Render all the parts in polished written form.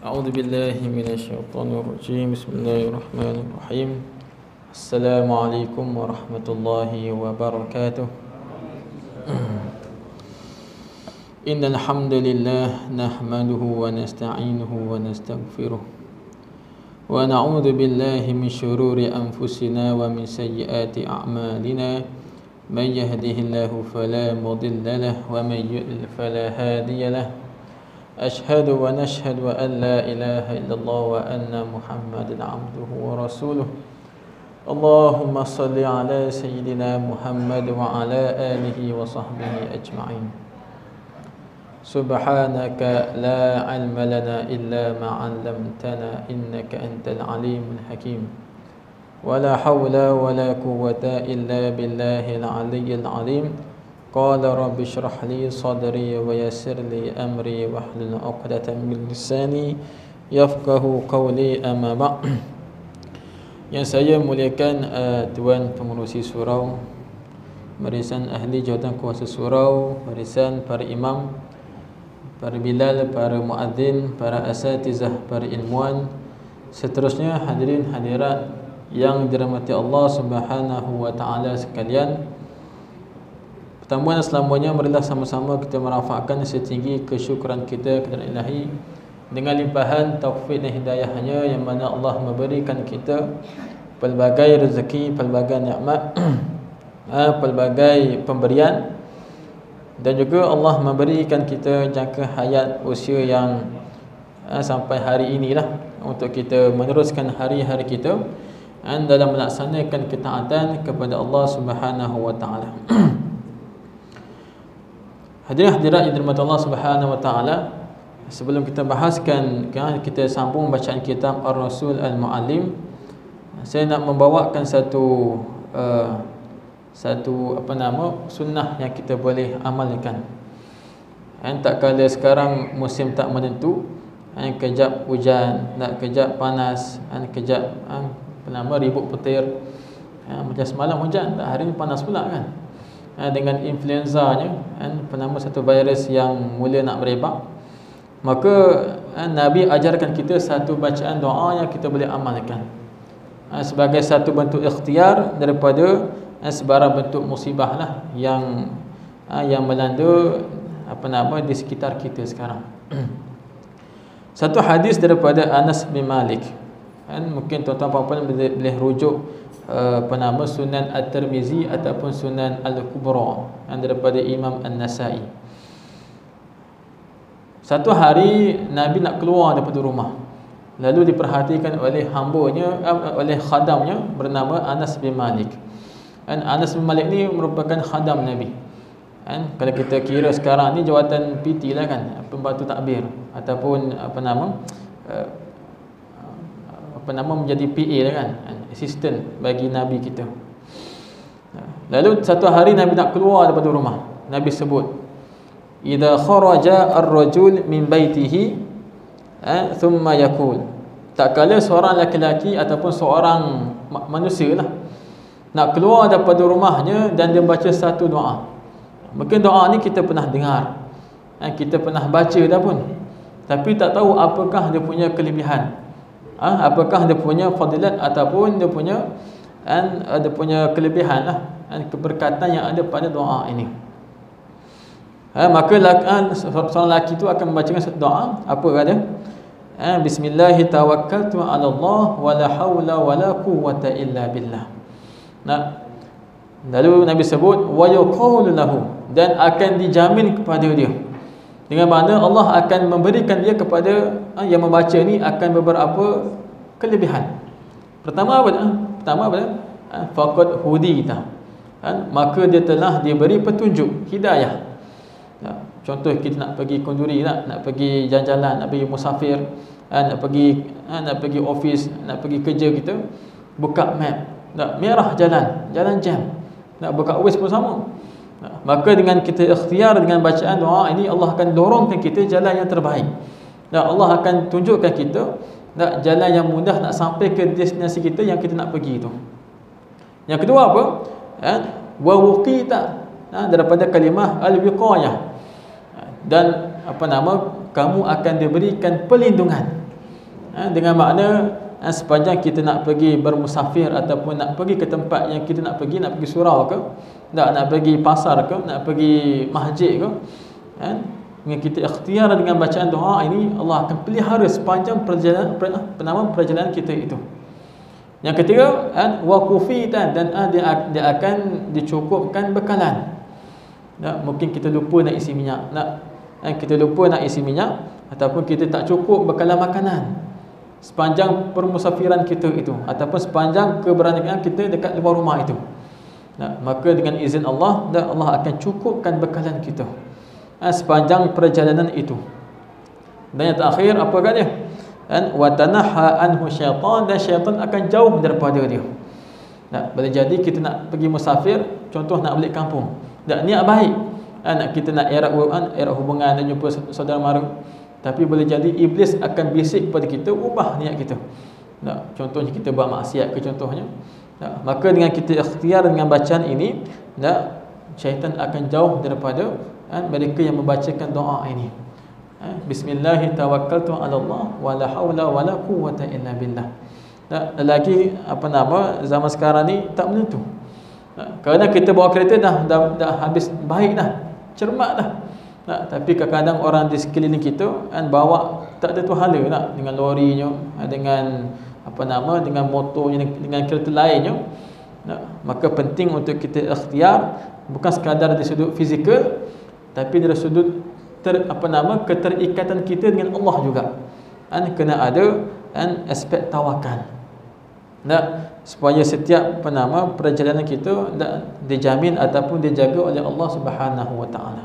أعوذ بالله من الشيطان الرجيم. بسم الله الرحمن الرحيم. السلام عليكم ورحمة الله وبركاته. إن الحمد لله نحمده ونستعينه ونستغفره ونعوذ بالله من شرور أنفسنا ومن سيئات أعمالنا. من يهده الله فلا مضل له ومن يضلل فلا هادي له. أشهد ونشهد أن لا إله إلا الله وأن محمدا عبده ورسوله. اللهم صل على سيدنا محمد وعلى آله وصحبه أجمعين. سبحانك لا علم لنا إلا ما علمتنا إنك أنت العليم الحكيم. ولا حول ولا قوة إلا بالله العلي العظيم. قال رب اشرح لي صدري ويسر لي أمري واحلل عقدة من لساني يفقه قولي. أما بعد. Yang saya muliakan Tuan Pengerusi Surau, barisan ahli jawatan kuasa surau, barisan para imam, para bilal, para muadzin, para asatizah, para ilmuwan, seterusnya hadirin hadirat yang dirahmati Allah Subhanahu wa taala sekalian. Pertemuan selamanya marilah sama-sama kita merafakkan setinggi kesyukuran kita kepada Ilahi dengan limpahan taufik dan hidayahnya, yang mana Allah memberikan kita pelbagai rezeki, pelbagai nikmat, pelbagai pemberian, dan juga Allah memberikan kita jangka hayat usia yang sampai hari inilah untuk kita meneruskan hari-hari kita dalam melaksanakan ketaatan kepada Allah Subhanahu wa taala. Hadirin hadirat yang dirahmati Allah Subhanahu wa taala, sebelum kita bahaskan, kita sambung bacaan kitab Ar-Rasul Al-Muallim, saya nak membawakan satu sunnah yang kita boleh amalkan. Tak kala sekarang musim tak menentu, kejap hujan, kejap panas, kejap ribut petir. Macam semalam hujan, hari ni panas pula kan. Dengan influenzanya, satu virus yang mula nak merebak. Maka Nabi ajarkan kita satu bacaan doa yang kita boleh amalkan sebagai satu bentuk ikhtiar daripada sebarang bentuk musibah lah yang melanda di sekitar kita sekarang. Satu hadis daripada Anas bin Malik, mungkin tuan-tuan puan-puan boleh rujuk Sunan At-Tirmizi ataupun Sunan Al-Kubra daripada Imam An-Nasai. Satu hari Nabi nak keluar daripada rumah, lalu diperhatikan oleh hambanya, oleh khadamnya bernama Anas bin Malik. Anas bin Malik ni merupakan khadam Nabi. Kalau kita kira sekarang ni jawatan PT lah kan, pembantu takbir ataupun menjadi PA lah kan, assistant bagi Nabi kita. Lalu satu hari Nabi nak keluar daripada rumah, Nabi sebut, idza kharaja ar-rajul min baitihi thumma yaqul, tak kala seorang lelaki ataupun seorang manusia lah nak keluar daripada rumahnya dan dia baca satu doa. Mungkin doa ni kita pernah dengar, kita pernah baca dah pun, tapi tak tahu apakah dia punya kelebihan, apakah dia punya fadilat ataupun dia punya kelebihan lah, keberkatan yang ada pada doa ini. Maka seorang lelaki tu akan membacakan satu doa. Apa kata? Bismillahi tawakkaltu ala Allah wa la hawla wa la quwwata illa billah. Lalu Nabi sebut wa yuqalu lahu, dan akan dijamin kepada dia, dengan mana Allah akan memberikan dia kepada yang membaca ni akan beberapa kelebihan. Pertama apa? Faqad hudita, maka dia telah diberi petunjuk, hidayah. Contoh kita nak pergi kunduri, nak pergi jalan-jalan, nak pergi musafir, nak pergi office, nak pergi kerja, kita buka map, merah jalan jam, nak buka Waze pun sama. Maka dengan kita ikhtiar dengan bacaan doa ini, Allah akan dorongkan kita jalan yang terbaik. Allah akan tunjukkan kita jalan yang mudah nak sampai ke destinasi kita yang kita nak pergi itu. Yang kedua apa? Wa wuqita, daripada kalimah al-wiqayah, dan kamu akan diberikan perlindungan. Dengan makna sepanjang kita nak pergi bermusafir ataupun nak pergi ke tempat yang kita nak pergi surau ke, nak pergi pasar ke, nak pergi masjid ke, dengan kita ikhtiar dengan bacaan doa ini, Allah akan pelihara sepanjang perjalanan kita itu. Yang ketiga, waqufitan, dan dia akan dicukupkan bekalan. Mungkin kita lupa nak isi minyak, kita lupa nak isi minyak, ataupun kita tak cukup bekalan makanan sepanjang permusafiran kita itu, ataupun sepanjang keberadaan kita dekat luar rumah itu. Maka dengan izin Allah, Allah akan cukupkan bekalan kita sepanjang perjalanan itu. Dan yang terakhir apa katanya? Wa tanaha anhu syaitan, dan syaitan akan jauh daripada dia. Boleh jadi kita nak pergi musafir, contoh nak balik kampung, niat baik, kita nak erat hubungan dan jumpa saudara mara, tapi boleh jadi iblis akan bisik kepada kita, ubah niat kita. Contohnya kita buat maksiat ke contohnya. Maka dengan kita ikhtiar dengan bacaan ini, syaitan akan jauh daripada mereka yang membacakan doa ini. Bismillah tawakkaltu ala Allah wa la haula wa la quwwata illa billah. Lelaki zaman sekarang ni tak menentu. Kerana kita bawa kereta dah habis baik dah, cermat dah. Tapi kadang-kadang orang di sekeliling kita bawa tak tentu hala dengan lorinya, dengan dengan motornya, dengan kereta lainnya. Maka penting untuk kita ikhtiar, bukan sekadar dari sudut fizikal, tapi dari sudut keterikatan kita dengan Allah juga. Kena ada aspek tawakal. Supaya setiap perjalanan kita dijamin ataupun dijaga oleh Allah Subhanahu wa taala.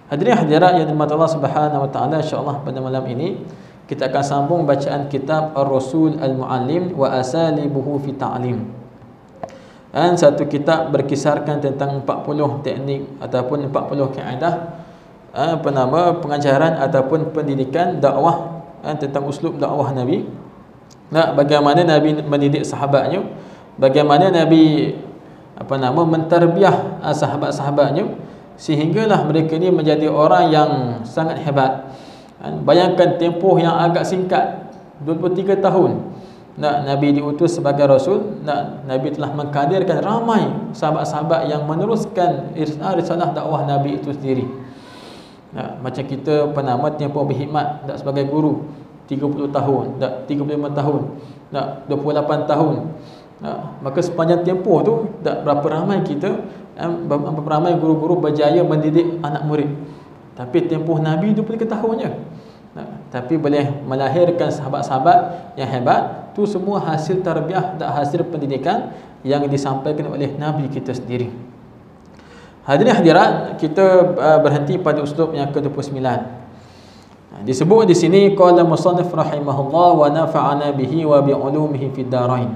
Hadirin hadirat yang dirahmati Allah Subhanahu wa taala, insya-Allah pada malam ini kita akan sambung bacaan kitab Ar-Rasul Al-Muallim wa Asalibuhu fi Ta'lim. Satu kitab berkisarkan tentang 40 teknik ataupun 40 kaedah pengajaran ataupun pendidikan dakwah, tentang uslub dakwah Nabi. Bagaimana Nabi mendidik sahabatnya, bagaimana Nabi mentarbiah sahabat-sahabatnya, sehinggalah mereka ni menjadi orang yang sangat hebat. Bayangkan tempoh yang agak singkat, 23 tahun Nabi diutus sebagai Rasul. Nabi telah mengkadirkan ramai sahabat-sahabat yang meneruskan risalah dakwah Nabi itu sendiri. Macam kita tempoh berkhidmat sebagai guru 30 tahun, 35 tahun, 28 tahun. Maka sepanjang tempoh tu berapa ramai kita, berapa ramai guru-guru berjaya mendidik anak murid. Tapi tempoh Nabi 23 tahunnya, tapi boleh melahirkan sahabat-sahabat yang hebat. Tu semua hasil tarbiyah dan hasil pendidikan yang disampaikan oleh Nabi kita sendiri. Hadirin hadirat, kita berhenti pada uslub yang ke-29. Disebut di sini qala musannif rahimahullah wa nafa'ana bihi wa bi ulumihi fid darain.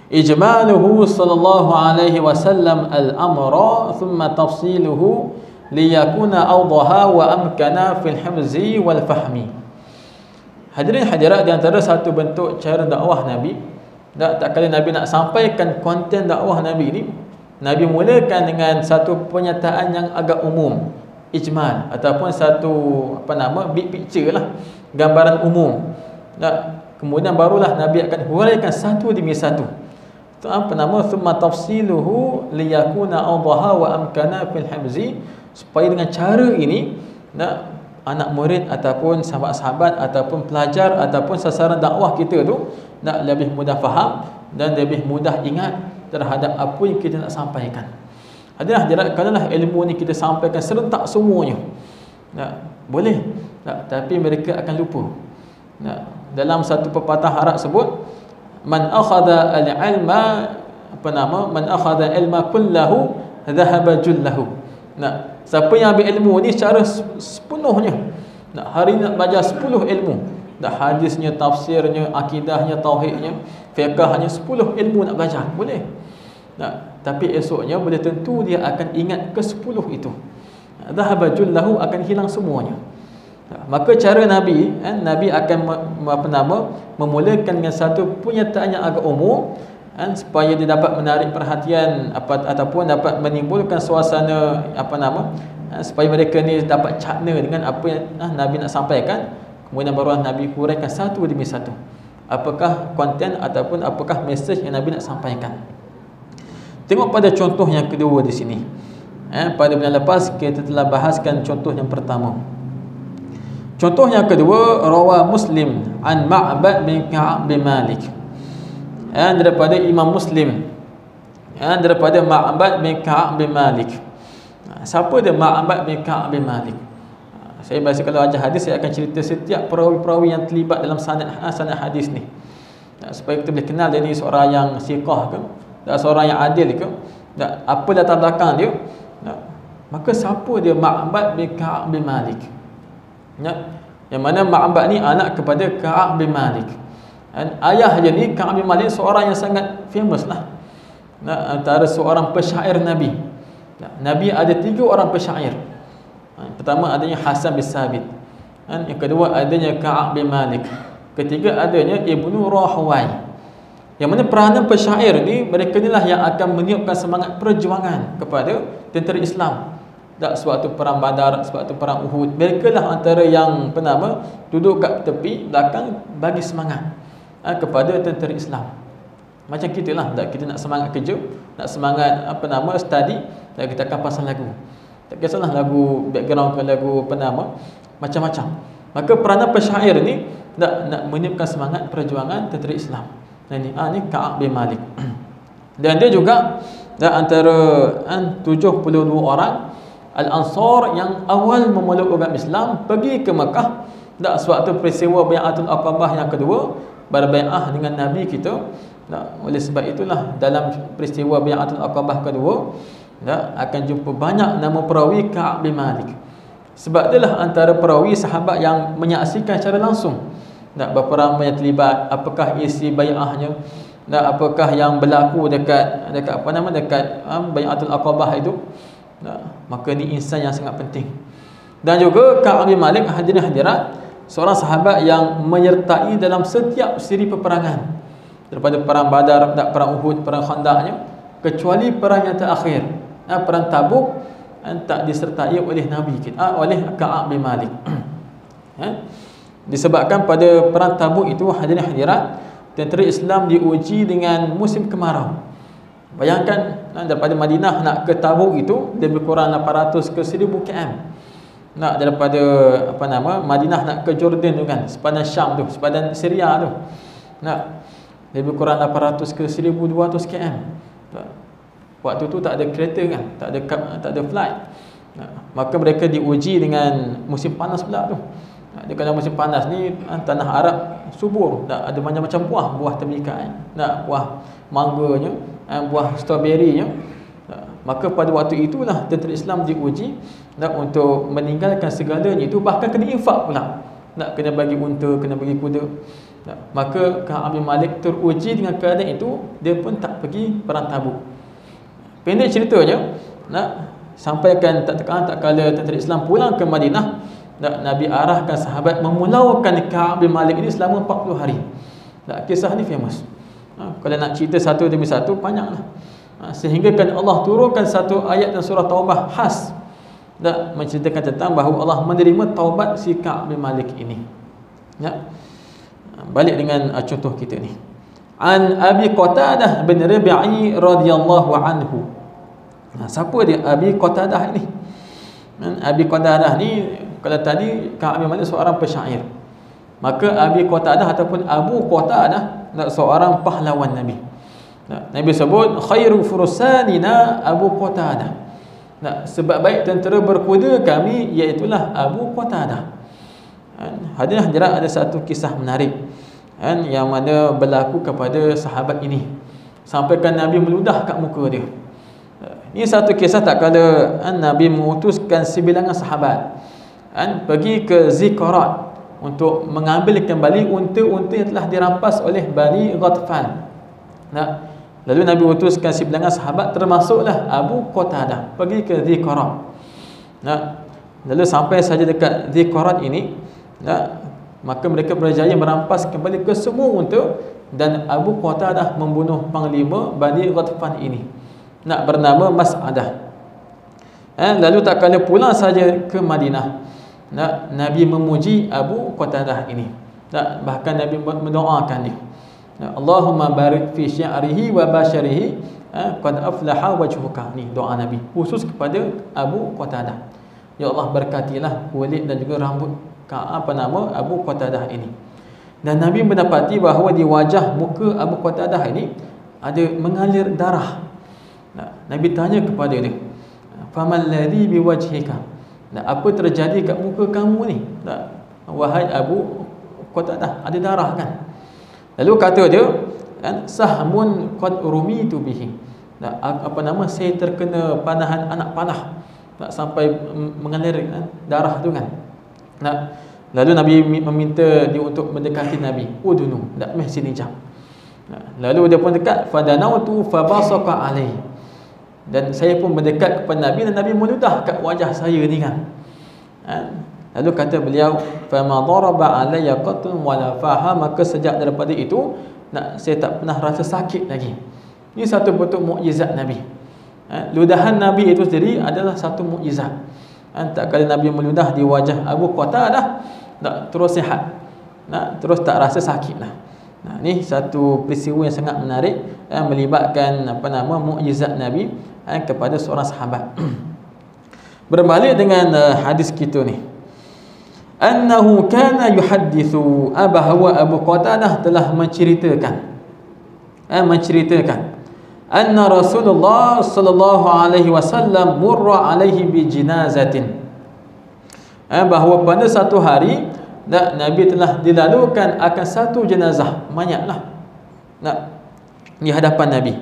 Ijmaluhu sallallahu alaihi wasallam al-amra thumma tafsiluhu liyakuna awdaha wa amkana fil hifzi wal fahmi. Hadirin hadirat, di antara satu bentuk cara dakwah Nabi, tak kala Nabi nak sampaikan konten dakwah Nabi ni, Nabi mulakan dengan satu pernyataan yang agak umum, ijmal, ataupun satu big picture lah, gambaran umum. Kemudian barulah Nabi akan huraikan satu demi satu. Thumma tafsiluhu liyakuna awdaha wa amkana fil hifzi, supaya dengan cara ini anak murid ataupun sahabat-sahabat ataupun pelajar ataupun sasaran dakwah kita tu lebih mudah faham dan lebih mudah ingat terhadap apa yang kita nak sampaikan. Hadirin hadirat, kalaulah ilmu ni kita sampaikan serentak semuanya, boleh, tapi mereka akan lupa. Dalam satu pepatah Arab sebut, man akhadha al-ilma man akhadha ilma kullahu dhahaba jullahu. Siapa yang ambil ilmu ni secara sepenuhnya, hari nak belajar 10 ilmu, hadisnya, tafsirnya, akidahnya, tauhidnya, fiqahnya, 10 ilmu nak belajar, boleh. Tapi esoknya boleh tentu dia akan ingat ke-10 itu. Dhahaba jullahu, akan hilang semuanya. Maka cara Nabi, Nabi akan memulakan dengan satu pernyataan yang agak umum, supaya dia dapat menarik perhatian ataupun dapat menimbulkan suasana supaya mereka ni dapat cakna dengan apa yang Nabi nak sampaikan. munawarah Nabi huraikan satu demi satu. Apakah konten ataupun apakah mesej yang Nabi nak sampaikan. Tengok pada contoh yang kedua di sini. Pada bulan lepas kita telah bahaskan contoh yang pertama. Contoh yang kedua, rawa Muslim an Ma'bad bin Ka'ab bin Malik. Daripada Imam Muslim, daripada Ma'bad bin Ka'ab bin Malik. Siapa dia Ma'bad bin Ka'ab bin Malik? Saya biasa kalau ajar hadis, saya akan cerita setiap perawi-perawi yang terlibat dalam sanad hadis ni, supaya kita boleh kenal dia ni seorang yang siqah ke, seorang yang adil ke, apa latar belakang dia. Maka siapa dia Ma'bad bin Ka'ab bin Malik? Yang mana Ma'bad ni anak kepada Ka'ab bin Malik. Ayah dia ni Ka'ab bin Malik seorang yang sangat famous lah, antara seorang pesyair Nabi. Nabi ada 3 orang pesyair. Pertama adanya Hasan bin Sabit, yang kedua adanya Ka'ab bin Malik, ketiga adanya Ibnu Rahawai. Yang mana peranan pesyair ni, mereka inilah yang akan meniupkan semangat perjuangan kepada tentera Islam. Sewaktu perang Badar, sewaktu perang Uhud, mereka lah antara yang duduk kat tepi belakang bagi semangat kepada tentera Islam. Macam kita lah, kita nak semangat kerja, nak semangat study, dan kita akan pasang lagu. Tak kisahlah lagu background ke lagu macam-macam. Maka peranan pesyair ni nak meniupkan semangat perjuangan tentera Islam. Ni Ka'ab bin Malik. Dan dia juga antara 72 orang Al-Ansar yang awal memeluk agama Islam, pergi ke Mekah sewaktu peristiwa Bai'atul Aqabah yang kedua, berbai'ah dengan Nabi kita. Oleh sebab itulah dalam peristiwa Bai'atul Aqabah kedua akan jumpa banyak nama perawi Ka'ab bin Malik. Sebab dia lah antara perawi sahabat yang menyaksikan secara langsung berapa ramai yang terlibat, apakah isi bai'ahnya, apakah yang berlaku dekat Bai'atul Aqabah itu. Maka ni insan yang sangat penting. Dan juga Ka'ab bin Malik, hadirin hadirat, seorang sahabat yang menyertai dalam setiap siri peperangan, daripada perang Badar, perang Uhud, perang Khandaqnya, kecuali perang yang terakhir, perang Tabuk, tak disertai oleh Nabi kita, oleh Ka'ab bin Malik. Disebabkan pada perang Tabuk itu, hadirin hadirat, tentera Islam diuji dengan musim kemarau. Bayangkan daripada Madinah nak ke Tabuk itu lebih kurang 800 ke 1000 km. Daripada Madinah nak ke Jordan tu kan, sepadan Syam tu, sepadan Syria tu, lebih kurang 800 ke 1200 km. Waktu tu tak ada kereta kan, tak ada flight. Maka mereka diuji dengan musim panas pula tu. Kalau musim panas ni, tanah Arab subur, ada macam-macam buah tembikai, buah mangganya, buah stroberinya. Maka pada waktu itulah tentera Islam diuji untuk meninggalkan segalanya itu, bahkan kena infak pula, kena bagi unta, kena bagi kuda. Maka Ka'ab bin Malik teruji dengan keadaan itu, dia pun tak pergi perang Tabuk. Pendek ceritanya, sampaikan tak kala tentera Islam pulang ke Madinah, Nabi arahkan sahabat memulaukan Ka'ab bin Malik ini selama 40 hari. Kisah ni famous. Kalau nak cerita satu demi satu, banyaklah. Sehingga kan Allah turunkan satu ayat dalam surah Taubah khas menceritakan tentang bahawa Allah menerima taubat si Ka'ab bin Malik ini. Balik dengan contoh kita ni. An Abi Qatadah bin Rabi'i radhiyallahu anhu. Siapa dia Abi Qatadah ini? Abi Qatadah ni, kalau tadi Ka'ab bin Malik seorang pesyair, maka Abi Qatadah ataupun Abu Qatadah seorang pahlawan Nabi. Nabi sebut khairu fursanina Abu Qatadah. Sebab-baik tentera berkuda kami iaitulah Abu Qatadah. Hadirin hadirat, ada satu kisah menarik yang mana berlaku kepada sahabat ini, sampaikan Nabi meludah kat muka dia. Ini satu kisah tak kala Nabi mengutuskan sebilangan sahabat pergi ke Zikarat untuk mengambil kembali unta-unta yang telah dirampas oleh Bani Ghatfan. Lalu Nabi utuskan sebilangan sahabat, termasuklah Abu Qatadah, pergi ke Zikarat. Lalu sampai saja dekat Zikarat ini, maka mereka berjaya merampas kembali ke semua unta, dan Abu Qatadah membunuh panglima Bani Ghatfan ini, bernama Mas'adah. Lalu tak kala pulang saja ke Madinah, Nabi memuji Abu Qatadah ini. Bahkan Nabi mendoakan dia. Allahumma barik fi syi'rihi wa basharihi qad aflaha wajhuka. Ni doa Nabi khusus kepada Abu Qatadah. Ya Allah, berkatilah kulit dan juga rambut Abu Qatadah ini. Dan Nabi mendapati bahawa di wajah muka Abu Qatadah ini ada mengalir darah. Nabi tanya kepada dia, faman ladhi biwajhika, apa terjadi kat muka kamu ni, wahai Abu Qatadah, ada darah kan? Lalu kata dia, sahmun qad rumitu bihi, saya terkena panahan anak panah, sampai mengalir darah tu kan. Lalu Nabi meminta dia untuk mendekati Nabi. Udunu, meh sini jap. Lalu dia pun dekat, fadanautu fabasaqa alaihi, dan saya pun mendekat kepada Nabi dan Nabi meludah kat wajah saya ni kan. Lalu kata beliau, fama daraba alayya qatun wala faha, maka sejak daripada itu saya tak pernah rasa sakit lagi. Ini satu bentuk mukjizat Nabi. Ludahan Nabi itu sendiri adalah satu mukjizat. Tak kala Nabi meludah di wajah Abu Qatadah, terus sihat, terus tak rasa sakit lah. Ni satu peristiwa yang sangat menarik, melibatkan mukjizat Nabi kepada seorang sahabat. Berbalik dengan hadis kita ni, annahu kana yuhaddithu, bahawa Abu Qatadah telah menceritakan anna Rasulullah sallallahu alaihi wasallam murra alaihi bi jinazatin, bahawa pada satu hari Nabi telah dilalukan akan satu jenazah mayat di hadapan Nabi.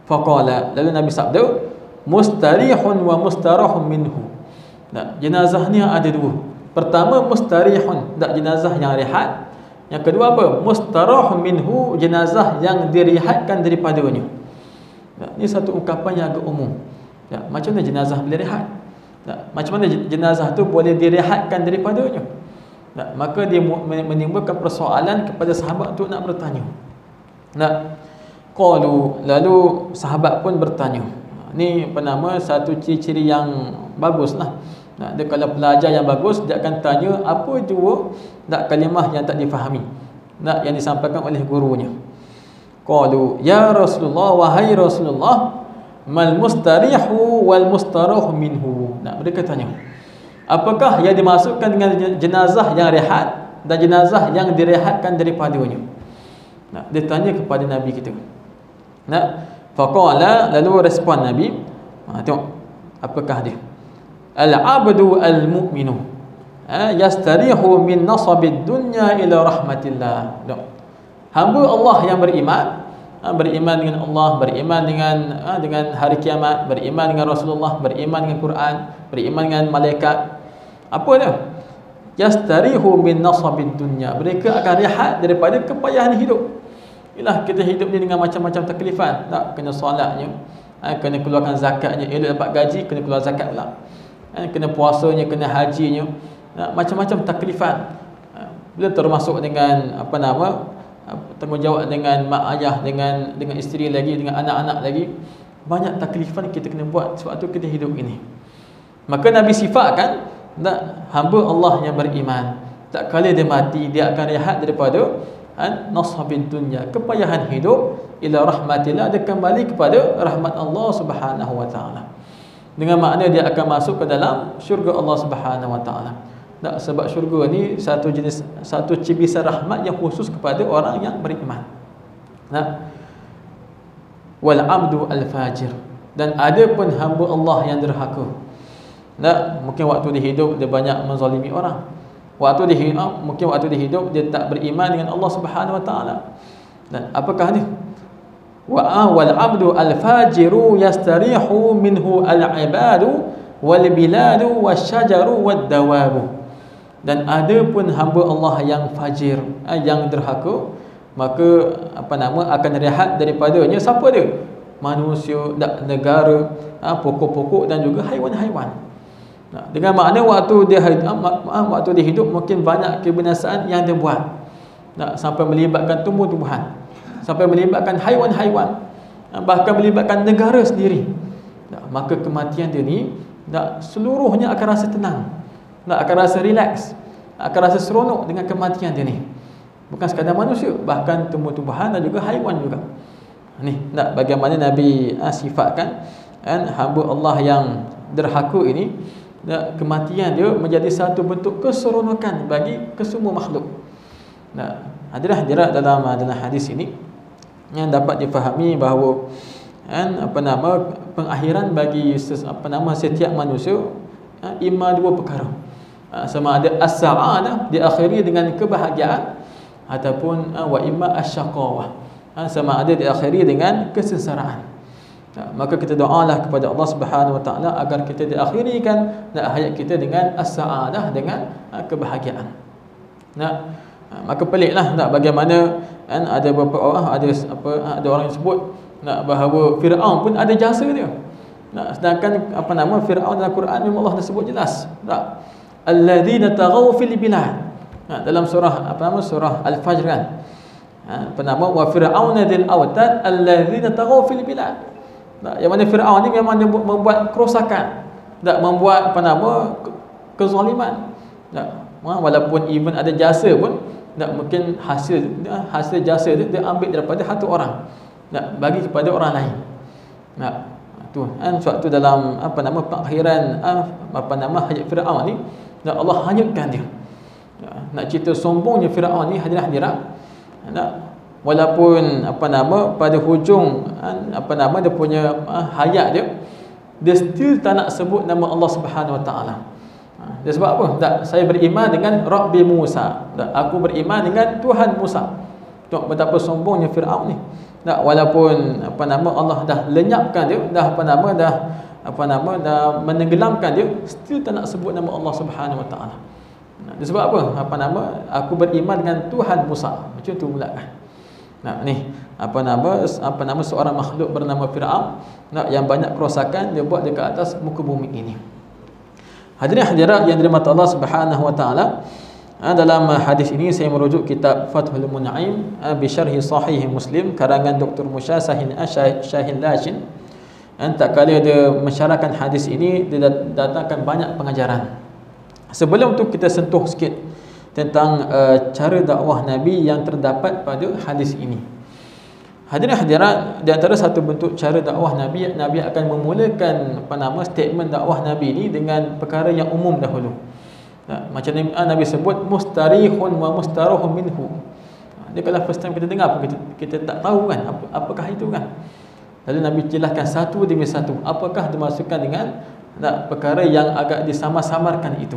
Faqala, lalu Nabi sabda, mustarihun wa mustarahun minhu. Jenazah ni ada dua. Pertama mustarihun, jenazah yang rehat. Yang kedua apa? Mustarahun minhu, jenazah yang direhatkan daripadanya. Ini satu ungkapan yang agak umum. Macam mana jenazah boleh rehat? Macam mana jenazah tu boleh direhatkan daripadanya? Maka dia menimbulkan persoalan kepada sahabat untuk nak bertanya. Qalu, lalu sahabat pun bertanya. Ni satu ciri-ciri yang bagus lah. Dia kalau pelajar yang bagus, dia akan tanya apa jua kalimah yang tak difahami, yang disampaikan oleh gurunya. Qalu, ya Rasulullah, wahai Rasulullah, mal mustarihu wal mustarahu minhu. Mereka tanya, apakah yang dimasukkan dengan jenazah yang rehat dan jenazah yang direhatkan daripadanya? Dia tanya kepada Nabi kita. Faqala, lalu respon Nabi, tengok apakah dia? Al-abdu al-mu'minu yastarihu min nasabid dunya ila rahmatillah. Hamba Allah yang beriman, beriman dengan Allah, beriman dengan hari kiamat, beriman dengan Rasulullah, beriman dengan Quran, beriman dengan malaikat. Apa dia? Yastarihu min nasabid dunya, mereka akan rehat daripada kepayahan hidup. Ialah kita hidup ni dengan macam-macam taklifan, kena solatnya, kena keluarkan zakatnya, elok dapat gaji kena keluar zakat pula, kena puasanya, kena hajinya, macam-macam taklifan. Bila termasuk dengan tanggungjawab dengan mak ayah, dengan isteri lagi, dengan anak-anak lagi, banyak taklifan kita kena buat sebab tu kita hidup ini. Maka Nabi sifatkan hamba Allah yang beriman, tak kala dia mati dia akan rehat daripada nasabid dunya, kepayahan hidup, ila rahmatillah, dia kembali kepada rahmat Allah Subhanahu wa taala. Dengan makna dia akan masuk ke dalam syurga Allah Subhanahu wa taala. Sebab syurga ni satu cibisan rahmat yang khusus kepada orang yang beriman. Wal abdu al fajir, dan ada pun hamba Allah yang derhaka. Mungkin waktu dia hidup dia banyak menzalimi orang. Mungkin waktu dia hidup dia tak beriman dengan Allah Subhanahu wa taala. Dan apakah dia? Wal abdu al fajiru yastarihu minhu al ibadu wal biladu wasyajaru wad dawabu. Dan ada pun hamba Allah yang fajir, yang derhaka, maka akan rehat daripadanya siapa dia? Manusia, negara, pokok-pokok dan juga haiwan-haiwan. Dengan makna waktu dia hidup mungkin banyak kebinasaan yang dia buat, sampai melibatkan tumbuh-tumbuhan, sampai melibatkan haiwan-haiwan, bahkan melibatkan negara sendiri. Maka kematian dia ni seluruhnya akan rasa tenang. akan rasa relax, akan rasa seronok dengan kematian dia ni. Bukan sekadar manusia, bahkan tumbuh-tumbuhan dan juga haiwan juga. Ni bagaimana Nabi sifatkan hamba Allah yang derhaka ini, kematian dia menjadi satu bentuk keseronokan bagi kesemua makhluk. Hadirat dalam hadis ini yang dapat difahami bahawa pengakhiran bagi setiap manusia imma dua perkara. Sama ada as-sa'adah, diakhiri dengan kebahagiaan, ataupun wa imma asyaqawah, sama ada diakhiri dengan kesengsaraan. Maka kita doalah kepada Allah Subhanahu Wa Taala agar kita diakhirikan hayat kita dengan as-sa'adah, dengan kebahagiaan. Maka peliklah bagaimana ada beberapa orang, ada orang yang sebut bahawa Firaun pun ada jasa dia. Sedangkan Firaun dalam Quran memang Allah dah sebut jelas. Alladzina taghaw fil bilad. Dalam surah surah Al-Fajr kan. Wa fir'auna dzil autad alladzina taghaw fil bilad. Yang mana Firaun ni memang dia membuat kerosakan, membuat kezaliman. Walaupun even ada jasa pun mungkin hasil jasa dia ambil daripada satu orang, bagi kepada orang lain. Sebab tu dalam pengakhiran hayat Firaun ni, Allah hanyutkan dia. Nak cerita sombongnya Firaun ni hadirat, walaupun pada hujung dia punya hayat dia still tak nak sebut nama Allah Subhanahu Wa Taala. Dia sebab apa? Saya beriman dengan Rabbi Musa. Aku beriman dengan Tuhan Musa. Tengok betapa sombongnya Firaun ni. Walaupun Allah dah lenyapkan dia, dah menenggelamkan dia, still tak nak sebut nama Allah Subhanahu Wa Taala. Dia sebab apa? Aku beriman dengan Tuhan Musa. Macam tu pula kan. Seorang makhluk bernama Firaun yang banyak kerosakan dia buat dekat atas muka bumi ini. Hadirat yang dirahmati Allah Subhanahu Wa Taala, dalam hadis ini saya merujuk kitab Fathul Mun'im bi syarhi Sahih Muslim karangan Dr. Musya Shahin Lashin. Tak kala dia mensyarahkan hadis ini, dia datangkan banyak pengajaran. Sebelum tu kita sentuh sikit tentang cara dakwah Nabi yang terdapat pada hadis ini. Hadirat, di antara satu bentuk cara dakwah Nabi akan memulakan statement dakwah Nabi ini dengan perkara yang umum dahulu. Macam Nabi sebut mustarihun wa mustaruhun minhu. Dia kalau first time kita dengar kita tak tahu kan apakah itu kan. Lalu Nabi jelaskan satu demi satu apakah dimaksudkan dengan perkara yang agak disamar-samarkan itu.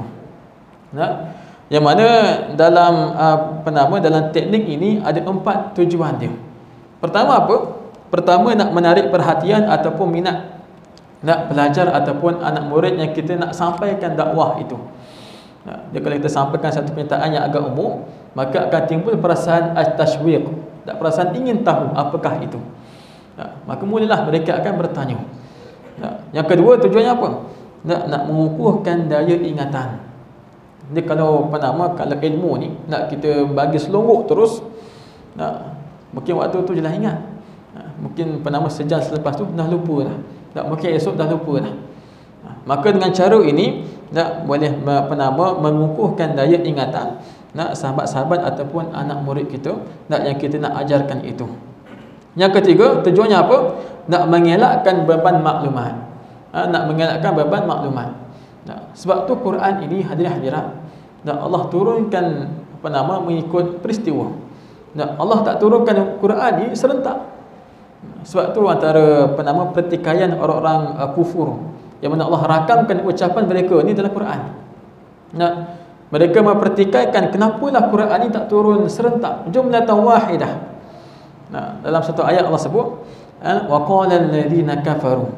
Yang mana dalam dalam teknik ini ada 4 tujuan dia. Pertama apa? Pertama nak menarik perhatian ataupun minat pelajar ataupun anak murid yang kita nak sampaikan dakwah itu. Dia kalau kita sampaikan satu pernyataan yang agak umum, maka akan timbul perasaan at-tashwiq, perasaan ingin tahu apakah itu. Maka mulalah mereka akan bertanya. Yang kedua tujuannya apa? Nak mengukuhkan daya ingatan. Dia kalau kalau ilmu ni nak kita bagi selonggok terus, mungkin waktu tu je lah ingat. Mungkin sejam selepas tu dah lupa dah. Mungkin esok dah lupa dah. Maka dengan cara ini boleh mengukuhkan daya ingatan sahabat-sahabat ataupun anak murid kita yang kita nak ajarkan itu. Yang ketiga, tujuannya apa? Nak mengelakkan beban maklumat. Sebab tu Quran ini hadirat Allah turunkan mengikut peristiwa. Allah tak turunkan Quran ini serentak. Sebab tu antara pertikaian orang-orang kufur yang mana Allah rakamkan ucapan mereka ni dalam Quran. Mereka mempertikaikan kenapalah Quran ini tak turun serentak, jumlatan wahidah. Dalam satu ayat Allah sebut wa qala alladziina kafaru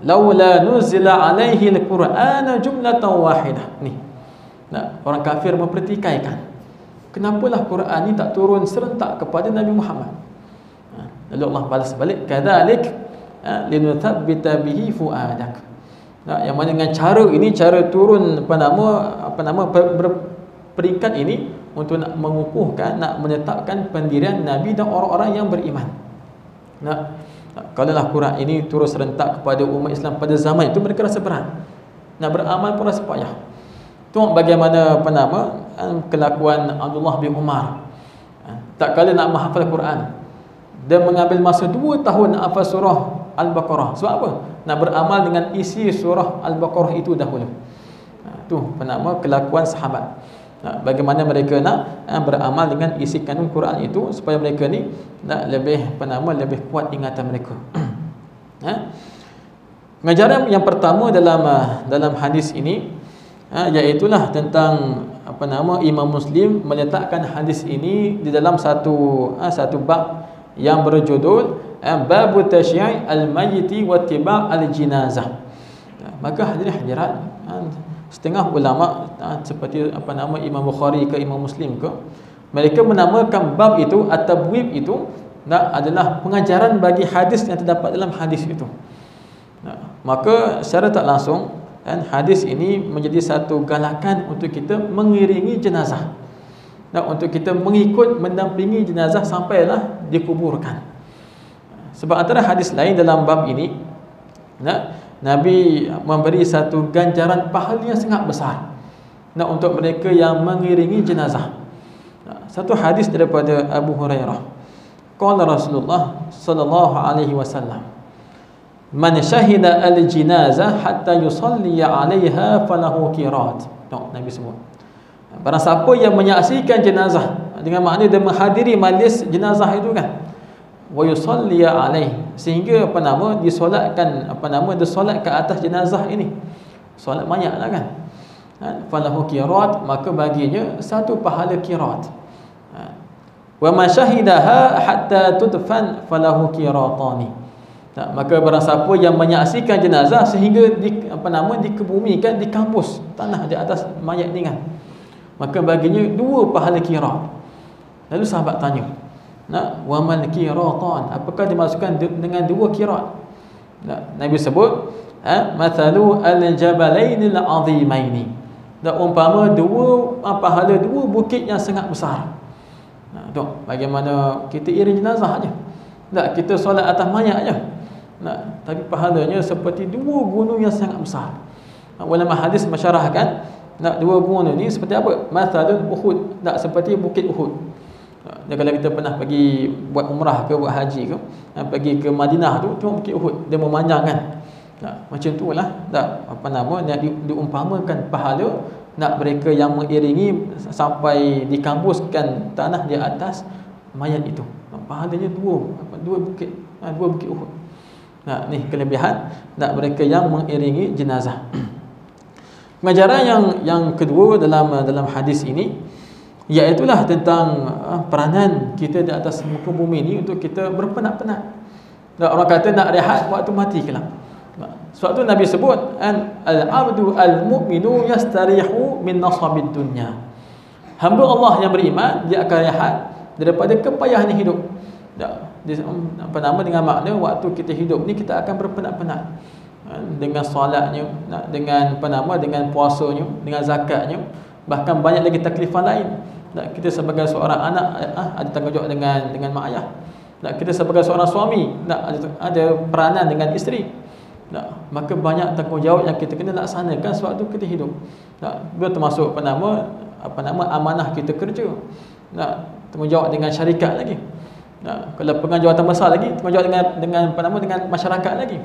laula nuzila alaihi alquran jumlatan wahidah. Ni orang kafir mempertikaikan kenapalah Quran ni tak turun serentak kepada Nabi Muhammad. Lalu Allah balas balik kadzalik linuthabbita bihi fuadak. Yang mana dengan cara ini, cara turun peringkat ini untuk nak mengukuhkan, nak menetapkan pendirian Nabi dan orang-orang yang beriman. Kalaulah Quran ini turun serentak kepada umat Islam pada zaman itu, mereka rasa berat. Nak beramal pun rasa payah. Tengok bagaimana apa nama kelakuan Abdullah bin Umar. Tak kala nak menghafal Quran, dia mengambil masa 2 tahun nak hafal surah Al-Baqarah. Sebab apa? Nak beramal dengan isi surah Al-Baqarah itu dahulu. Tu apa nama kelakuan sahabat. Bagaimana mereka nak beramal dengan isi kandung Quran itu supaya mereka ni nak lebih apa nama lebih kuat ingatan mereka. Pengajaran yang pertama dalam hadis ini iaitulah tentang apa nama Imam Muslim meletakkan hadis ini di dalam satu bab yang berjudul bab tasyyi' al-mayyit wa ittiba' al-jinazah. Maka hadirat setengah ulama seperti apa nama Imam Bukhari ke Imam Muslim ke, mereka menamakan bab itu at-tabwib itu adalah pengajaran bagi hadis yang terdapat dalam hadis itu. Maka secara tak langsung hadis ini menjadi satu galakan untuk kita mengiringi jenazah, untuk kita mengikut mendampingi jenazah sampailah dikuburkan. Sebab antara hadis lain dalam bab ini, Nabi memberi satu ganjaran pahala yang sangat besar untuk mereka yang mengiringi jenazah. Satu hadis daripada Abu Hurairah, qala Rasulullah sallallahu alaihi wasallam, man syahida al-jinazah hatta yusalli 'alaiha falahu qirat. Nabi sebut, barang siapa yang menyaksikan jenazah, dengan makna dia menghadiri majlis jenazah itu kan, wa yusalli 'alaihi, sehingga apa nama disolatkan dia solat ke atas jenazah ini, solat mayat lah kan, falahu qirat, maka baginya satu pahala qirat. Wa man syahidaha hatta tudfan falahu qiratani. Maka barang siapa yang menyaksikan jenazah sehingga dikebumikan di kampus tanah di atas mayat ni kan, maka baginya 2 pahala qirat. Lalu sahabat tanya, wa mal qiratan, apakah dimaksudkan dengan 2 qirat? Nabi sebut, mathalu al-jabalain al-azimaini, umpama 2 pahala 2 bukit yang sangat besar. Bagaimana kita iring jenazah aja, kita solat atas mayat aja, tapi pahalanya seperti 2 gunung yang sangat besar. Ulama hadis mensyarahkan 2 gunung ni seperti apa? Mathalul Uhud, seperti bukit Uhud. Kalau kita pernah pergi buat umrah ke buat haji ke, pergi ke Madinah tu tengok bukit Uhud, dia memanjang kan. Macam itulah diumpamakan pahala mereka yang mengiringi sampai dikampuskan tanah di atas mayat itu. Pahalanya 2 bukit, 2 bukit Uhud. Ni kelebihan mereka yang mengiringi jenazah. Pengajaran yang kedua dalam hadis ini, iaitulah tentang peranan kita di atas muka bumi ini untuk kita berpenat-penat. Orang kata nak rehat waktu mati kelak. Sebab tu Nabi sebut, al-abdu al-mu'minu yastarihu min nasabid dunya. Hamba Allah yang beriman, dia akan rehat daripada kepayahan hidup. Dengan makna waktu kita hidup ni kita akan berpenat-penat dengan solatnya, dengan dengan puasanya, dengan zakatnya, bahkan banyak lagi taklifan lain. Kita sebagai seorang anak ada tanggungjawab dengan mak ayah. Kita sebagai seorang suami ada peranan dengan isteri. Maka banyak tanggungjawab yang kita kena laksanakan sewaktu kita hidup. Dia termasuk amanah kita kerja. Tanggungjawab dengan syarikat lagi. Kalau pengajuan besar lagi, tanggungjawab dengan masyarakat lagi.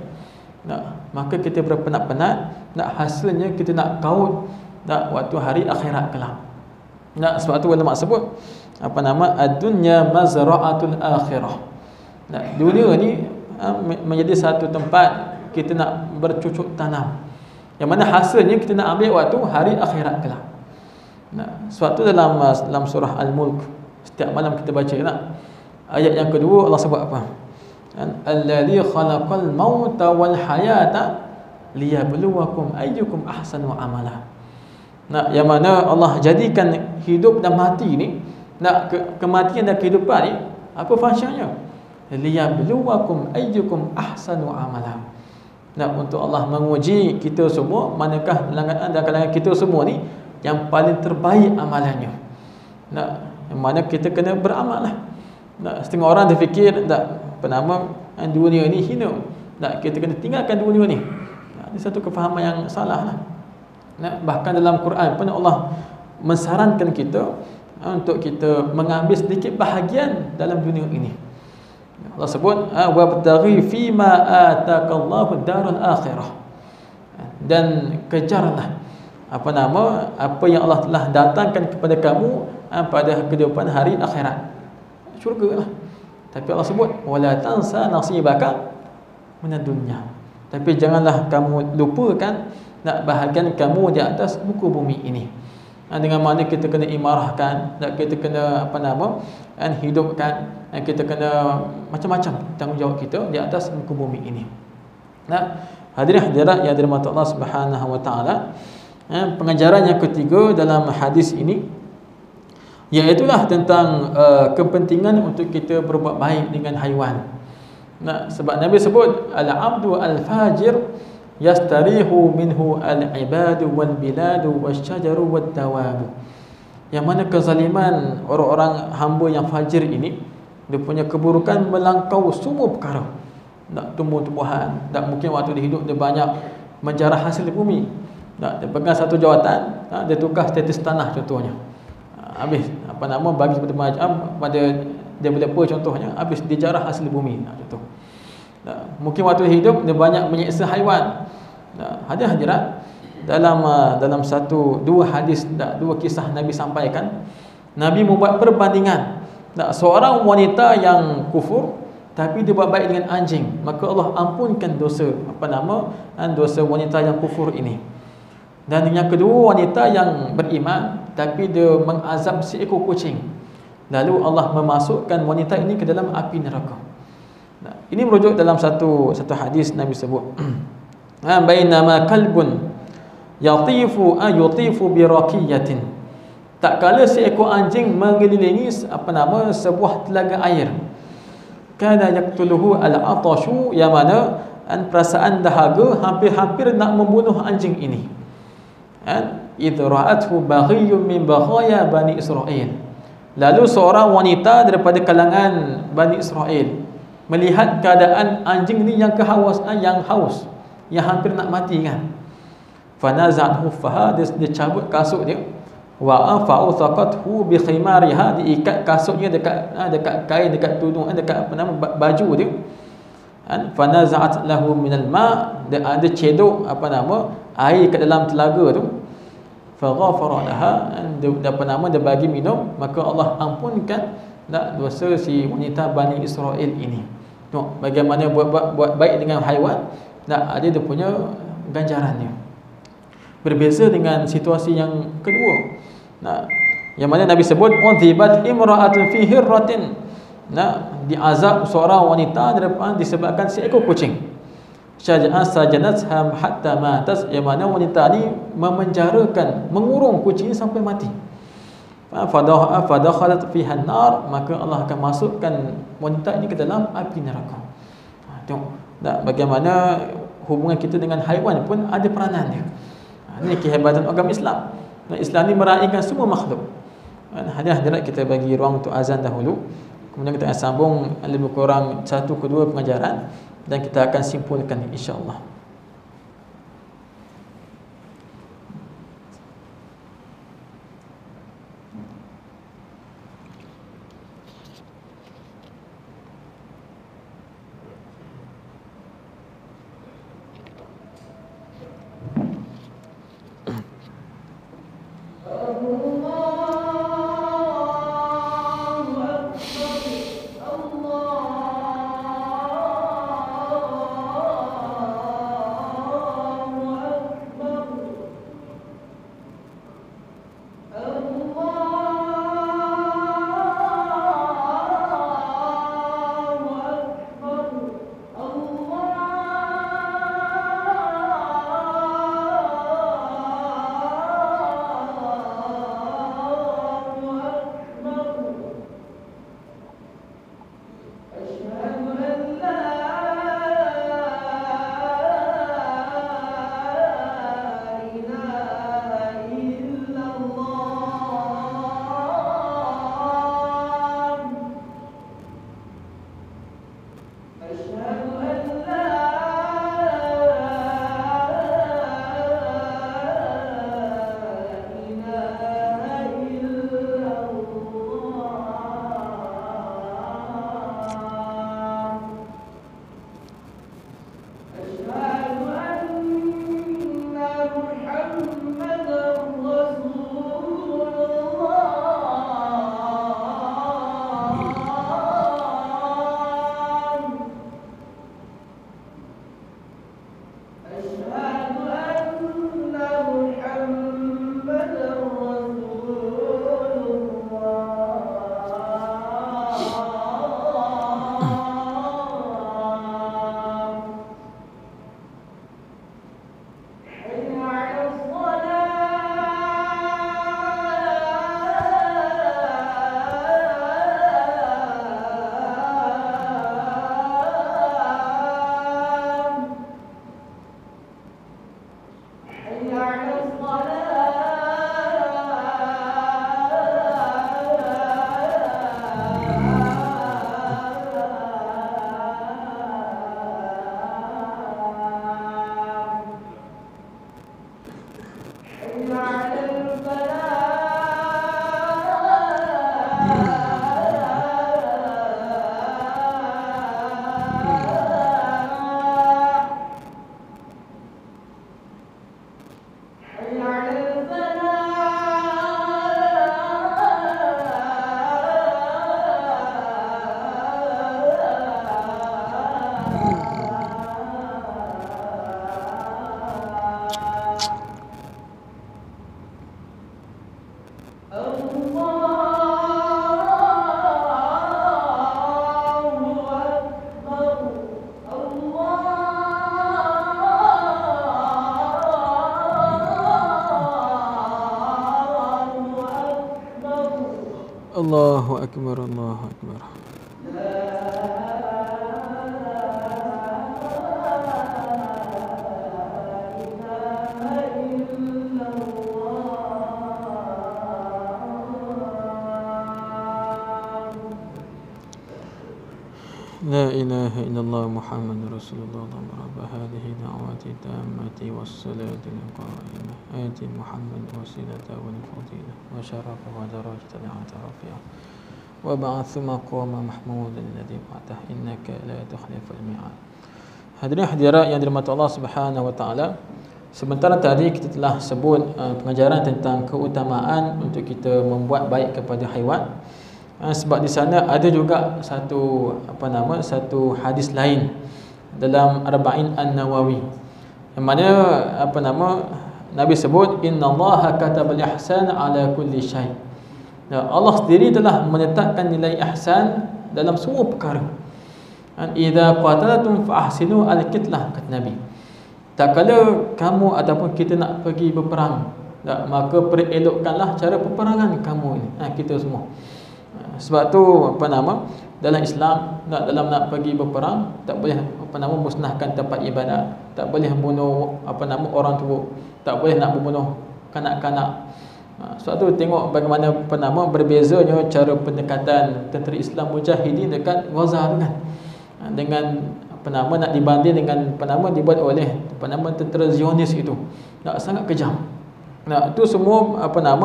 Maka kita berpenat-penat, hasilnya kita nak kaut waktu hari akhirat kelak. Sebab tu ulama sebut ad-dunya mazra'atul akhirah. Dunia ni menjadi satu tempat kita nak bercucuk tanam, yang mana hasilnya kita nak ambil waktu hari akhirat kelak. Sebab tu dalam surah Al-Mulk, setiap malam kita baca ayat yang kedua, Allah sebut apa? Alladzi khalaqal mauta wal hayata liyabluwakum ayyukum ahsanu amala. Yang mana Allah jadikan hidup dan mati ni, kematian dan kehidupan ni, apa fungsinya? Liyabluwakum ayyukum ahsanu amala. Untuk Allah menguji kita semua, manakah dalam kalangan kita semua ni yang paling terbaik amalannya. Yang mana kita kena beramal lah. Setengah orang terfikir dunia ni hina, kita kena tinggalkan dunia ni. Ini satu kefahaman yang salah lah. Bahkan dalam Quran pun Allah mensarankan kita untuk kita mengambil sedikit bahagian dalam dunia ini. Allah sebut wabtaghi fima ataqallahu darul akhirah, dan kejarlah apa yang Allah telah datangkan kepada kamu pada kehidupan hari akhirat, syurga lah. Tapi Allah sebut wala tansa nasibaka minad dunya, tapi janganlah kamu lupakan bahagian kamu di atas muka bumi ini. Dengan mana kita kena imarahkan, kita kena hidupkan, kita kena macam-macam tanggungjawab kita di atas muka bumi ini. Hadirin hadirat yang dirahmati Allah Subhanahu wa taala, pengajaran yang ketiga dalam hadis ini iaitulah tentang kepentingan untuk kita berbuat baik dengan haiwan. Sebab Nabi sebut al-abdu al-fajir yastarihu minhu al-ibadu wal-biladu wasyajaru wad-dawabu. Yang mana kezaliman orang-orang hamba yang fajir ini, dia punya keburukan melangkau semua perkara. Tumbuh-tumbuhan, mungkin waktu dia hidup dia banyak menjarah hasil bumi. Dia pegang satu jawatan, dia tukar status tanah contohnya. Habis bagi kepada macam pada developer contohnya, habis dijarah hasil bumi contoh. Mungkin waktu hidup dia banyak menyeksa haiwan. Hadirat, dalam dua hadis, dua kisah Nabi sampaikan, Nabi membuat perbandingan. Seorang wanita yang kufur tapi dia buat baik dengan anjing, maka Allah ampunkan dosa dosa wanita yang kufur ini. Dan yang kedua, wanita yang beriman tapi dia mengazab seekor kucing, lalu Allah memasukkan wanita ini ke dalam api neraka. Ini merujuk dalam satu hadis Nabi sebut bainama kalbun yatifu bi raqiyatin, tak kala seekor anjing mengelilingi sebuah telaga air, kana yaqtuluhu al-atashu, yang mana perasaan dahaga hampir-hampir nak membunuh anjing ini. Idh ra'athu baghiyyun min baghaya Bani Israel, lalu seorang wanita daripada kalangan Bani Israel melihat keadaan anjing ni yang haus, yang hampir nak mati kan. Fanaza'athu faha, dia cabut kasut dia, wa fa'uthaqathu bi khimariha, diikat kasutnya dekat kain, dekat tudung, dekat baju dia. Fanaza'at lahu minal ma', dia ada cedok air kat dalam telaga tu. Faghafara laha, dia bagi minum, maka Allah ampunkan dosa si wanita Bani Israel ini. Tengok bagaimana buat baik dengan haiwan, ada dia punya ganjarannya. Berbeza dengan situasi yang kedua, yang mana Nabi sebut udhibat imra'atun fi hirratin, diazab seorang wanita disebabkan seekor kucing. Sajanatha hatta matat, yang mana wanita ni memenjarakan, mengurung kucing sampai mati. Fadakhalat fiha an-nar, maka Allah akan masukkan wanita ini ke dalam api neraka. Tengok bagaimana hubungan kita dengan haiwan pun ada peranannya. Ini kehebatan agama Islam. Islam ni meraihkan semua makhluk. Hadirat, kita bagi ruang untuk azan dahulu, kemudian kita akan sambung lebih kurang 1 ke 2 pengajaran, dan kita akan simpulkan insya-Allah. Allahu Akbar, Allahu Akbar. لا إله إلا الله محمد رسول الله. اللهم رب هذه دعوة التامة والصلاة القائمة آت محمد وسيلة والفضيلة وشرفه ودرجة الرفيعة وبعث مقام محمود الذي وعده إنك لا تخلف الميعاد. Hadirin hadirat yang dirahmati Allah Subhanahu wa taala, sementara tadi kita telah sebut pengajaran tentang keutamaan untuk kita membuat baik kepada haiwan. Sebab di sana ada juga satu hadis lain dalam Arba'in An-Nawawi, yang mana Nabi sebut innallaha katabal ihsan ala kulli syai'. Allah sendiri telah menetapkan nilai ihsan dalam semua perkara. Idza qatalatum fa ahsinu al-qitlah, kata Nabi. Tak kala kamu ataupun kita nak pergi berperang, maka perelokkanlah cara peperangan kamu ini. Kita semua. Sebab tu dalam Islam dalam nak pergi berperang tak boleh musnahkan tempat ibadat, tak boleh bunuh orang tua, tak boleh nak membunuh kanak-kanak. Sebab tu tengok bagaimana berbezanya cara pendekatan tentera Islam mujahidin dekat Gaza tu kan, dengan nak dibanding dengan dibuat oleh tentera Zionis itu. Sangat kejam. Itu semua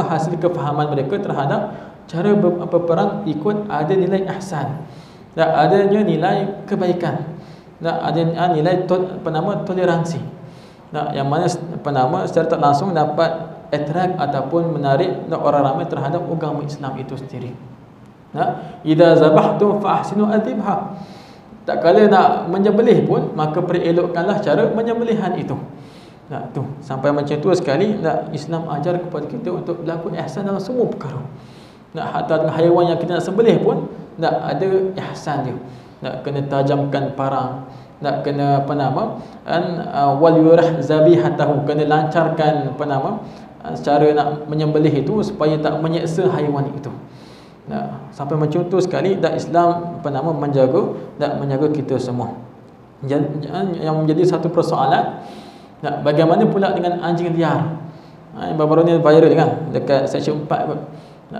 hasil kefahaman mereka terhadap cara berperang ikut ada nilai ihsan, adanya nilai kebaikan, ada nilai toleransi, yang mana secara tak langsung dapat attract ataupun menarik orang ramai terhadap agama Islam itu sendiri. Idza zabahtum fa ahsinu adhibha. Tak kala nak menyembelih pun, maka perelokkanlah cara menyembelihan itu. Tu sampai macam tu sekali Islam ajar kepada kita untuk berlaku ihsan dalam semua perkara. Hatta haiwan yang kita nak sembelih pun ada ihsan dia. Kena tajamkan parang, kena wal yurah zabihatahu, kena lancarkan cara nak menyembelih itu supaya tak menyeksa haiwan itu. Sampai macam tu sekali Islam menjaga kita semua. Yang menjadi satu persoalan, bagaimana pula dengan anjing liar? Baru-baru ni viral kan dekat section 4 kot.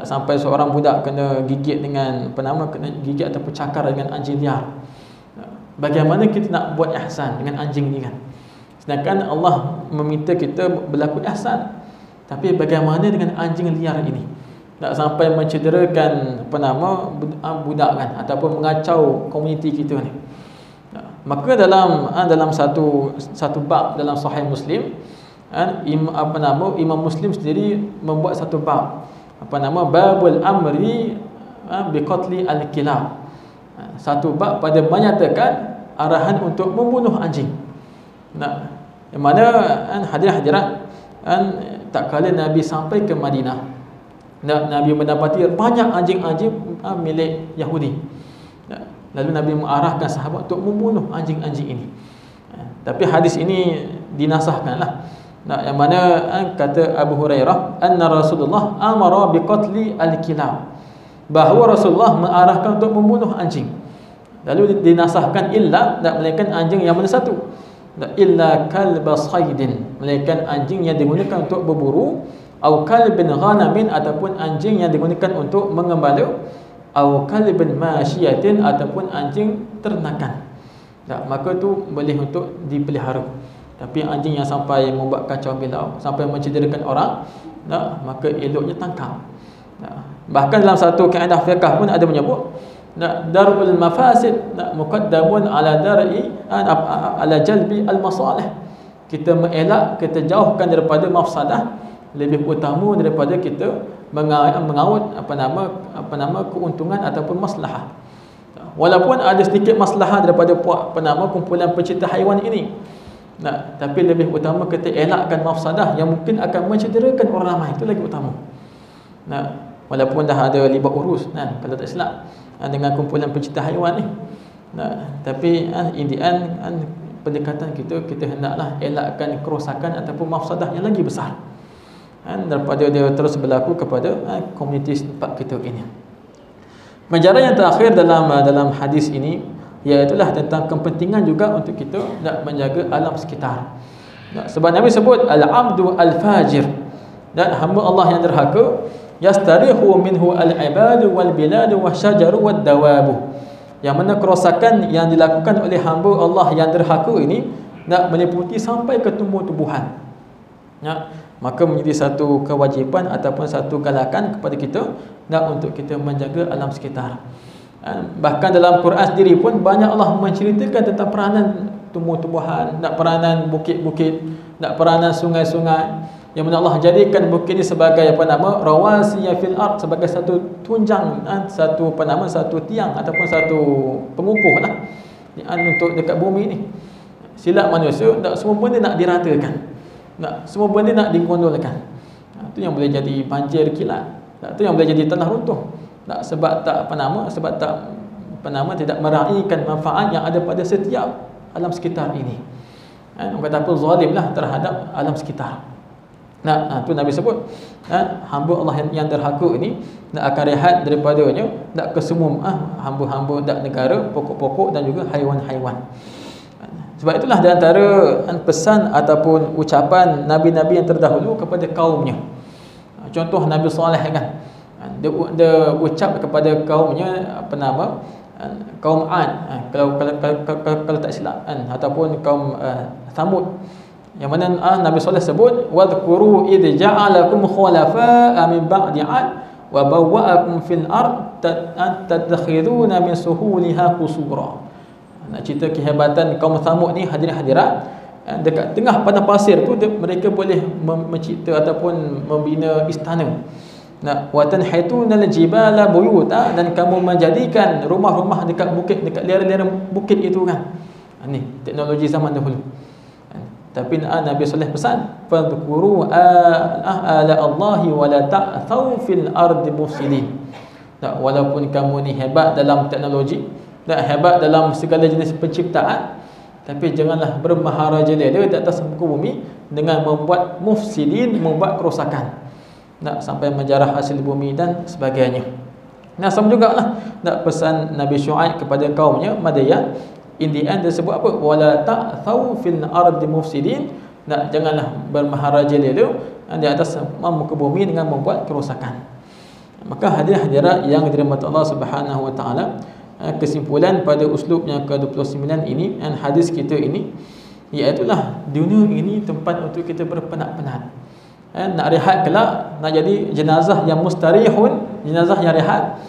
Sampai seorang budak kena gigit dengan kena gigit ataupun cakar dengan anjing liar. Bagaimana kita nak buat ihsan dengan anjing ni kan? Sedangkan Allah meminta kita berlaku ihsan. Tapi bagaimana dengan anjing liar ini? Tak sampai mencederakan budak kan, ataupun mengacau komuniti kita ni. Maka dalam satu bab dalam Sahih Muslim, Imam Muslim sendiri membuat satu bab, babul amri biqatli al-kilab. Satu bab pada menyatakan arahan untuk membunuh anjing. Yang mana hadirat tak kala Nabi sampai ke Madinah, Nabi mendapati banyak anjing-anjing milik Yahudi. Lalu Nabi mengarahkan sahabat untuk membunuh anjing-anjing ini. Tapi hadis ini dinasahkanlah. Yang mana kata Abu Hurairah, anna Rasulullah amara biqatli al-kilab, bahawa Rasulullah mengarahkan untuk membunuh anjing. Lalu dinasahkan illa, melainkan anjing yang mana satu, illa kalba saydin, melainkan anjing yang digunakan untuk berburu, au kalbin ghanamin, ataupun anjing yang digunakan untuk mengembala, au kalbin masyiatin, ataupun anjing ternakan. Maka tu boleh untuk dipelihara. Tapi anjing yang sampai membuat kacau bilau, sampai mencederakan orang, maka eloknya tangkap. Bahkan dalam satu kaedah fiqh pun ada menyebut, darul mafasid muqaddamun ala dar'i ala jalbi al-masalih. Kita mengelak, kita jauhkan daripada mafsadah lebih utama daripada kita mengawal keuntungan ataupun maslahah. Walaupun ada sedikit maslahah daripada kumpulan pencinta haiwan ini, tapi lebih utama kita elakkan mafsadah yang mungkin akan mencederakan orang ramai, itu lagi utama. Walaupun dah ada libat urus kalau tak silap dengan kumpulan pencinta haiwan ni. Tapi in the end pendekatan kita hendaklah elakkan kerosakan ataupun mafsadah yang lagi besar daripada dia terus berlaku kepada komuniti tempat kita ini. Penjara yang terakhir dalam hadis ini iaitulah tentang kepentingan juga untuk kita nak menjaga alam sekitar. Sebab Nabi sebut al-abdu al-fajir, dan hamba Allah yang derhaka, yastarihu minhu al-ibadu wal-biladu wasyajaru wad-dawabu. Yang mana kerosakan yang dilakukan oleh hamba Allah yang derhaka ini nak meliputi sampai ke tumbuh-tumbuhan. Maka menjadi satu kewajipan ataupun satu galakan kepada kita nak untuk kita menjaga alam sekitar. Bahkan dalam Quran sendiri pun banyak Allah menceritakan tentang peranan tumbuh-tumbuhan, nak peranan bukit-bukit, nak peranan sungai-sungai, yang mana Allah jadikan bukit ini sebagai rawasiya fil ard, sebagai satu tunjang, satu tiang ataupun satu pengukuh untuk dekat bumi ni. Silap manusia tak semua benda nak diratakan, semua benda nak digondolkan. Itu yang boleh jadi banjir kilat, itu yang boleh jadi tanah runtuh. Sebab tidak meraihkan manfaat yang ada pada setiap alam sekitar ini. Orang kata apa, zalimlah terhadap alam sekitar. Itu Nabi sebut hamba Allah yang derhaka ini nak akan rehat daripadanya nak ke semua hamba-hamba dak negara, pokok-pokok dan juga haiwan-haiwan. Sebab itulah di antara pesan ataupun ucapan nabi-nabi yang terdahulu kepada kaumnya. Contoh Nabi Saleh kan, dia ucap kepada kaumnya kaum Ad, kalau tak silap ataupun kaum Thamud, yang mana Nabi Saleh sebut wadhkuru id ja'alakum khulafa'a min ba'di 'ad wa bawwa'akum fil ard tatakhiduna min suhuliha qusura. Nak cerita kehebatan kaum Thamud ni, hadirin-hadirat, dekat tengah padang pasir tu mereka boleh mencipta ataupun membina istana. Wa tanhituna al-jibala buyuta, dan kamu menjadikan rumah-rumah dekat bukit, dekat lereng-lereng bukit itu kan. Ni teknologi zaman dahulu. Tapi Nabi Saleh pesan fadhkuru ala Allahi wa la ta'thaw fil ardi mufsidin. Walaupun kamu ni hebat dalam teknologi, hebat dalam segala jenis penciptaan, tapi janganlah bermaharajalela di atas muka bumi dengan membuat mufsidin, membuat kerosakan, sampai menjarah hasil bumi dan sebagainya. Sama jugalah pesan Nabi Syuaib kepada kaumnya Madyan. In the end dia sebut apa? Wala ta'thaw fil ardi mufsidin. Janganlah bermaharajalela di atas muka bumi dengan membuat kerosakan. Maka hadirin-hadirat yang dirahmati Allah Subhanahu wa taala, kesimpulan pada uslub yang ke-29 ini dan hadis kita ini, iaitulah dunia ini tempat untuk kita berpenat-penat. Nak rehat kelak, nak jadi jenazah yang mustarihun, jenazah yang rehat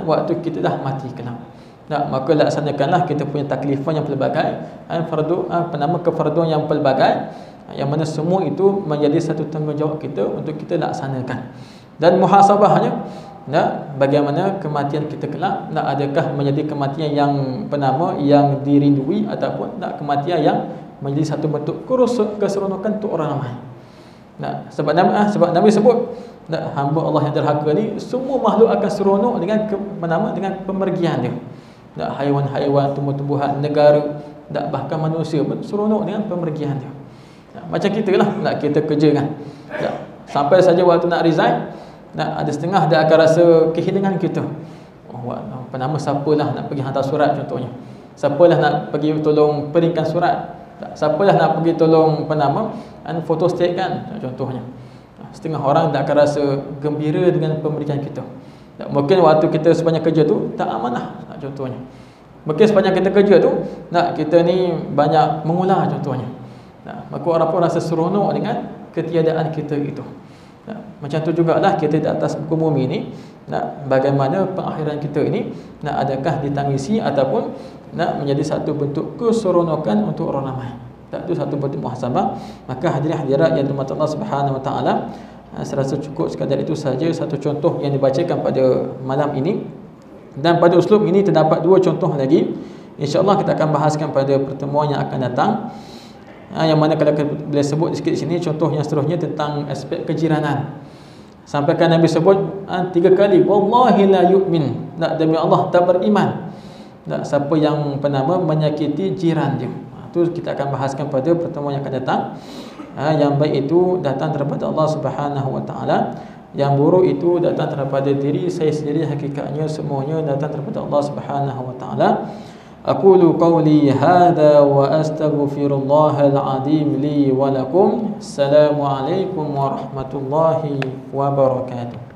waktu kita dah mati kelak. Maka laksanakanlah kita punya taklifan yang pelbagai, kefarduan yang pelbagai, yang mana semua itu menjadi satu tanggungjawab kita untuk kita laksanakan. Dan muhasabahnya, bagaimana kematian kita kelak, adakah menjadi kematian yang yang dirindui ataupun kematian yang menjadi satu bentuk keseronokan untuk orang ramai. Sebab Nabi sebut hamba Allah yang derhaka ni, semua makhluk akan seronok dengan dengan pemergian dia. Haiwan-haiwan, tumbuh-tumbuhan, negara, bahkan manusia pun seronok dengan pemergian dia. Macam kita lah, kita kerja kan, sampai saja waktu nak resign, ada setengah dia akan rasa kehilangan kita. Siapalah nak pergi hantar surat contohnya, siapalah nak pergi tolong peringkan surat, siapalah nak pergi tolong photostat kan contohnya. Setengah orang tak akan rasa gembira dengan pemberian kita. Mungkin waktu kita sepanjang kerja tu tak amanah contohnya. Mungkin sepanjang kita kerja tu kita ni banyak mengular contohnya. Maka orang pun rasa seronok dengan ketiadaan kita itu. Macam tu jugalah kita di atas muka bumi ni, bagaimana pengakhiran kita ini adakah ditangisi ataupun menjadi satu bentuk keseronokan untuk orang ramai. Itu satu bentuk muhasabah. Maka hadirin-hadirat yang dirahmati Allah Subhanahu wa taala, saya rasa cukup sekadar itu saja satu contoh yang dibacakan pada malam ini. Dan pada uslub ini terdapat dua contoh lagi, InsyaAllah kita akan bahaskan pada pertemuan yang akan datang. Yang mana kalau boleh sebut sikit di sini, contoh yang seterusnya tentang aspek kejiranan. Sampaikan Nabi sebut 3 kali, wallahi la yu'min, tak, demi Allah tak beriman, tak, siapa yang menyakiti jiran dia. Itu kita akan bahaskan pada pertemuan yang akan datang. Yang baik itu datang daripada Allah Subhanahu wa taala, yang buruk itu datang daripada diri saya sendiri. Hakikatnya semuanya datang daripada Allah Subhanahu wa taala. Aqulu qawli hadha wa astaghfirullahal azim li wa lakum. Assalamualaikum warahmatullahi wabarakatuh.